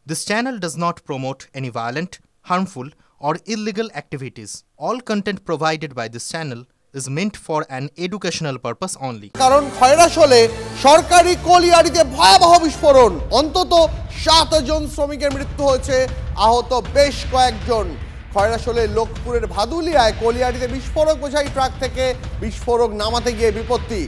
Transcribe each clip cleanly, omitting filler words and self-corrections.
This channel does not promote any violent, harmful, or illegal activities. All content provided by this channel is meant for an educational purpose only. কারণ খয়রাশোলে সরকারি কলিয়ারিতে ভয়াবহ বিস্ফোরণ, অন্তত 7 জন শ্রমিকের মৃত্যু হয়েছে, আহত বেশ কয়েকজন। খয়রাশোলে লোকপুরের ভাদুলিয়ায় কলিয়ারিতে বিস্ফোরক বোঝাই ট্রাক থেকে বিস্ফোরক নামাতে গিয়ে বিপত্তি।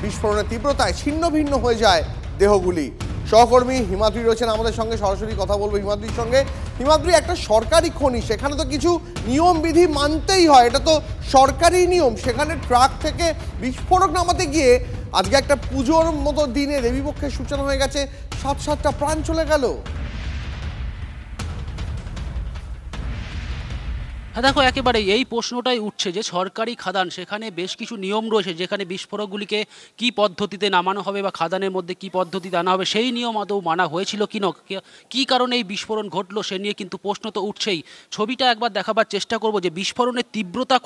বিস্ফোরণের তীব্রতায় ছিন্ন ভিন্ন হয়ে যায় দেহগুলি। সহকর্মী হিমাদ্রি রয়েছেন আমাদের সঙ্গে, সরাসরি কথা বলবো হিমাদ্রির সঙ্গে। হিমাদ্রি, একটা সরকারি খনি, সেখানে তো কিছু নিয়ম বিধি মানতেই হয়, এটা তো সরকারি নিয়ম। সেখানে ট্রাক থেকে বিস্ফোরক নামাতে গিয়ে আজকে একটা পুজোর মতো দিনে দেবীপক্ষের সূচনা হয়ে গেছে, 7টা প্রাণ চলে গেল। হ্যাঁ দেখো, একেবারে এই প্রশ্নটাই উঠছে যে সরকারি খাদান, সেখানে বেশ কিছু নিয়ম রয়েছে, যেখানে বিস্ফোরকগুলিকে কি পদ্ধতিতে নামানো হবে বা খাদানের মধ্যে কি পদ্ধতিতে আনা হবে সেই নিয়ম আদৌ মানা হয়েছিল কি না, কী কারণে এই বিস্ফোরণ ঘটলো সে নিয়ে কিন্তু প্রশ্ন তো উঠছেই। ছবিটা একবার দেখাবার চেষ্টা করব যে বিস্ফোরণের তীব্রতা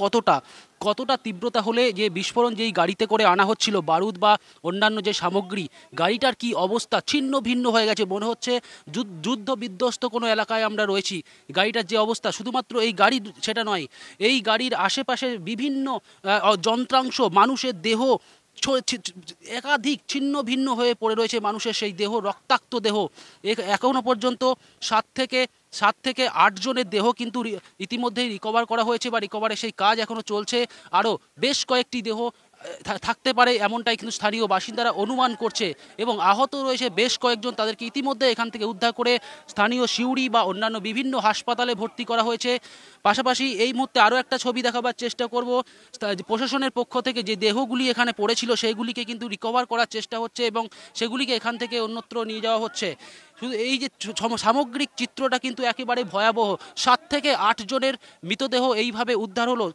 কতটা তীব্রতা হলে যে বিস্ফোরণ যেই গাড়িতে করে আনা হচ্ছিল বারুদ বা অন্যান্য যে সামগ্রী, গাড়িটার কি অবস্থা, ছিন্ন ভিন্ন হয়ে গেছে। মনে হচ্ছে যুদ্ধ বিধ্বস্ত কোনো এলাকায় আমরা রয়েছি। গাড়িটার যে অবস্থা, শুধুমাত্র এই গাড়ি সেটা নয়, এই গাড়ির আশেপাশে বিভিন্ন যন্ত্রাংশ, মানুষের দেহ একাধিক ছিন্ন ভিন্ন হয়ে পড়ে রয়েছে, মানুষের সেই দেহ, রক্তাক্ত দেহ। এখনো পর্যন্ত 7 থেকে 8 জনের দেহ কিন্তু ইতিমধ্যেই রিকভার করা হয়েছে বা রিকভারের সেই কাজ এখনো চলছে। আরও বেশ কয়েকটি দেহ থাকতে পারে এমনটাই কিন্তু স্থানীয় বাসিন্দারা অনুমান করছে, এবং আহত রয়েছে বেশ কয়েকজন। তাদেরকে ইতিমধ্যে এখান থেকে উদ্ধার করে স্থানীয় সিউড়ি বা অন্যান্য বিভিন্ন হাসপাতালে ভর্তি করা হয়েছে। পাশাপাশি এই মুহূর্তে আরও একটা ছবি দেখাবার চেষ্টা করব। প্রশাসনের পক্ষ থেকে যে দেহগুলি এখানে পড়েছিল সেগুলিকে কিন্তু রিকভার করার চেষ্টা হচ্ছে এবং সেগুলিকে এখান থেকে অন্যত্র নিয়ে যাওয়া হচ্ছে। শুধু এই যে সামগ্রিক চিত্রটা কিন্তু একেবারে ভয়াবহ। 7 থেকে 8 জনের মৃতদেহ এইভাবে উদ্ধার হলো,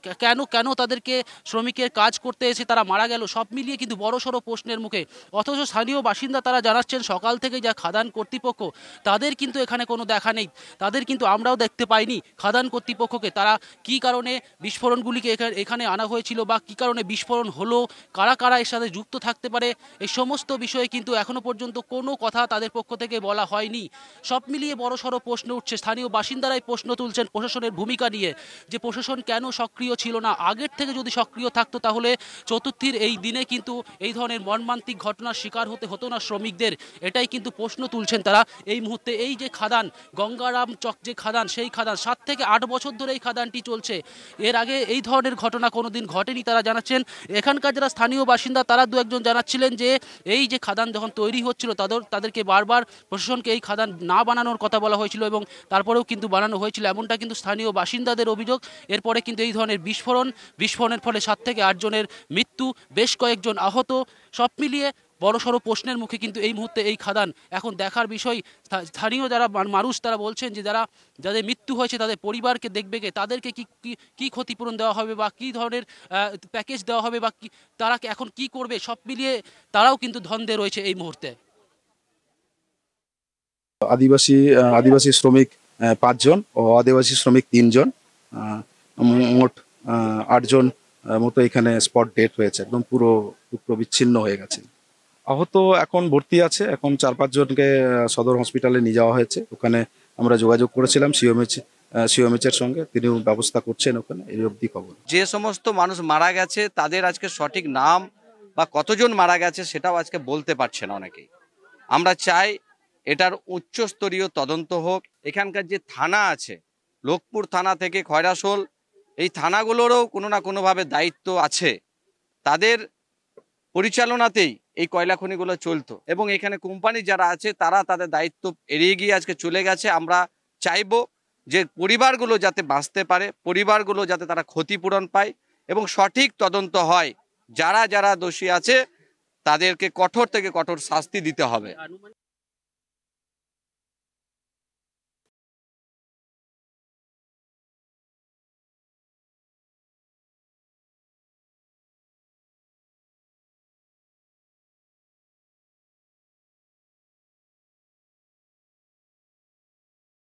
কেন তাদেরকে শ্রমিকের কাজ করতে এসে তারা মারা গেল, সব মিলিয়ে কিন্তু বড়সড় প্রশ্নের মুখে। অথচ স্থানীয় বাসিন্দা তারা জানাচ্ছেন সকাল থেকে যা খাদান কর্তৃপক্ষ, তাদের কিন্তু এখানে কোনো দেখা নেই, তাদের কিন্তু আমরাও দেখতে পাইনি খাদান কর্তৃপক্ষকে। তারা কি কারণে বিস্ফোরণগুলিকে এখানে আনা হয়েছিল বা কি কারণে বিস্ফোরণ হলো, কারা এর সাথে যুক্ত থাকতে পারে, এই সমস্ত বিষয়ে কিন্তু এখনো পর্যন্ত কোনো কথা তাদের পক্ষ থেকে বলা হয়নি। সব মিলিয়ে বড়সড় প্রশ্ন উঠছে, স্থানীয় বাসিন্দারাই প্রশ্ন তুলছেন প্রশাসনের ভূমিকা নিয়ে, যে প্রশাসন কেন সক্রিয় ছিল না। আগের থেকে যদি সক্রিয় থাকতো তাহলে চতুর্থীর এই দিনে কিন্তু এই ধরনের মর্মান্তিক ঘটনার শিকার হতো না শ্রমিকদের। এটাই কিন্তু প্রশ্ন তুলছেন তারা এই মুহূর্তে। এই যে খাদান, গঙ্গারাম চক যে খাদান, সেই খাদান 7 থেকে 8 বছর ধরে এই খাদানটি চলছে। এর আগে এই ধরনের ঘটনা কোনোদিন ঘটেনি তারা জানাচ্ছেন। এখানকার যারা স্থানীয় বাসিন্দা তারা 2-1 জন জানাচ্ছিলেন যে এই যে খাদান যখন তৈরি হচ্ছিল তাদেরকে বারবার প্রশাসনকে এই খাদান না বানানোর কথা বলা হয়েছিল এবং তারপরেও কিন্তু বানানো হয়েছিল, এমনটা কিন্তু স্থানীয় বাসিন্দাদের অভিযোগ। এরপরে কিন্তু এই ধরনের বিস্ফোরণের ফলে 7 থেকে 8 জনের মৃত্যু, বেশ কয়েকজন আহত। সব মিলিয়ে বড়সড় প্রশ্নের মুখে কিন্তু এই মুহূর্তে এই খাদান। এখন দেখার বিষয়, স্থানীয় যারা মানুষ তারা বলছেন যে যাদের মৃত্যু হয়েছে তাদের পরিবারকে দেখবে কে, তাদেরকে কি ক্ষতিপূরণ দেওয়া হবে বা কী ধরনের প্যাকেজ দেওয়া হবে বা তারা এখন কি করবে, সব মিলিয়ে তারাও কিন্তু দ্বন্দ্বে রয়েছে এই মুহূর্তে। আদিবাসী শ্রমিক 5 জন ও আদিবাসী শ্রমিক 3 জন, মোট 8 জন মতো এখানে স্পট ডেথ হয়েছে, একদম পুরো বিচ্ছিন্ন হয়ে গেছে। আহত এখন ভর্তি আছে, এখন 4-5 জনকে সদর হসপিটালে নিয়ে যাওয়া হয়েছে। ওখানে আমরা যোগাযোগ করেছিলাম সিওএমএইচ এর সঙ্গে, তিনিও ব্যবস্থা করছেন ওখানে। এই অবধি খবর। যে সমস্ত মানুষ মারা গেছে তাদের আজকে সঠিক নাম বা কতজন মারা গেছে সেটাও আজকে বলতে পারছে না অনেকেই। আমরা চাই এটার উচ্চস্তরীয় তদন্ত হোক। এখানকার যে থানা আছে, লোকপুর থানা থেকে খয়রাশোল, এই থানাগুলোরও কোনো না কোনোভাবে দায়িত্ব আছে, তাদের পরিচালনাতেই এই কয়লা খনিগুলো চলতো এবং এখানে কোম্পানি যারা আছে তারা তাদের দায়িত্ব এড়িয়ে গিয়ে আজকে চলে গেছে। আমরা চাইবো যে পরিবারগুলো যাতে বাঁচতে পারে, পরিবারগুলো যাতে তারা ক্ষতিপূরণ পায় এবং সঠিক তদন্ত হয়। যারা দোষী আছে তাদেরকে কঠোর থেকে কঠোর শাস্তি দিতে হবে।